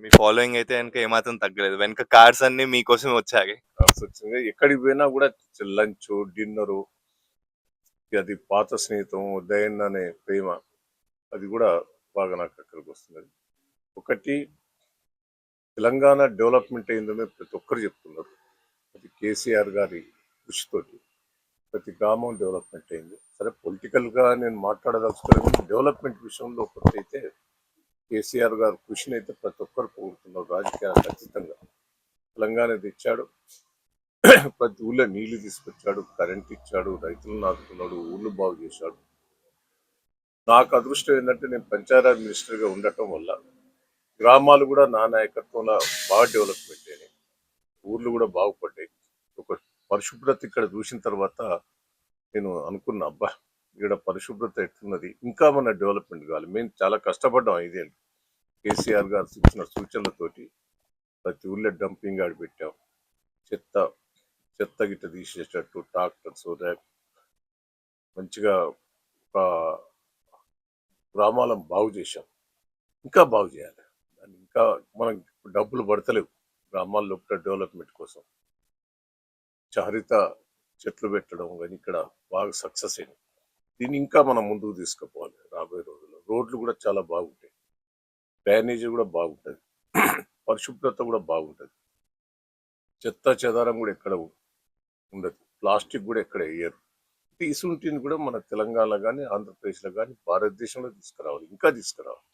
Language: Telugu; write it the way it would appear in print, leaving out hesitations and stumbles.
మీ ఫాలోయింగ్ అయితే గనుక ఏమాత్రం తగ్గలేదు. వెనక కార్స్ అన్నీ మీకోసమే వచ్చాయి. వచ్చింది. ఎక్కడికి పోయినా కూడా లంచ్, డిన్నరు, అది పాత స్నేహితం, ఉదయన్ అనే ప్రేమ, అది కూడా బాగా నాకు అక్కడికి వస్తున్నది. ఒకటి, తెలంగాణ డెవలప్మెంట్ అయిందని ప్రతి ఒక్కరు చెప్తున్నారు. అది కేసీఆర్ గారి కృషితోటి ప్రతి గ్రామం డెవలప్మెంట్ అయింది. సరే, పొలిటికల్గా నేను మాట్లాడదలుచుకోలేదు. డెవలప్మెంట్ విషయంలో ఒకటైతే కేసీఆర్ గారు కృషిని అయితే ప్రతి ఒక్కరు కోరుతున్నారు. రాజకీయాలకు అతీతంగా తెలంగాణ తెచ్చాడు. ప్రతి ఊళ్ళో నీళ్లు తీసుకొచ్చాడు, కరెంట్ ఇచ్చాడు, రైతులను ఆదుకున్నాడు, ఊళ్ళు బాగు చేశాడు. నాకు అదృష్టం ఏంటంటే నేను పంచాయతీరాజ్ మినిస్టర్గా ఉండటం వల్ల గ్రామాలు కూడా నా నాయకత్వంలో బాగా డెవలప్మెంట్ అయినాయి. ఊర్లు కూడా బాగుపడ్డాయి. ఒక పరిశుభ్రత ఇక్కడ చూసిన తర్వాత నేను అనుకున్నా, అబ్బా ఇక్కడ పరిశుభ్రత ఎట్లున్నది, ఇంకా మన డెవలప్మెంట్ కావాలి. మేము చాలా కష్టపడ్డాం 5 ఏళ్ళు. కేసీఆర్ గారు ఇచ్చిన సూచనలతోటి ప్రతి ఊళ్ళో డంపింగ్ యార్డ్ పెట్టాం. చెత్త గిట్ట తీసేటట్టు ట్రాక్టర్స్, మంచిగా ఒక గ్రామాలను బాగు చేశాం. ఇంకా బాగు చేయాలి. దాన్ని ఇంకా మనం డబ్బులు పడతలేవు గ్రామాల్లో డెవలప్మెంట్ కోసం. హరిత చెట్లు పెట్టడం కానీ ఇక్కడ బాగా సక్సెస్ అయింది. దీన్ని ఇంకా మనం ముందుకు తీసుకుపోవాలి రాబోయే రోజుల్లో. రోడ్లు కూడా చాలా బాగుంటాయి, డ్రైనేజీ కూడా బాగుంటుంది, పరిశుభ్రత కూడా బాగుంటుంది, చెత్త చెదారం కూడా ఎక్కడ ఉండదు, ప్లాస్టిక్ కూడా ఎక్కడ వేయరు. ఇసుంటిని కూడా మన తెలంగాణలో కానీ ఆంధ్రప్రదేశ్లో కానీ భారతదేశంలో తీసుకురావాలి, ఇంకా తీసుకురావాలి.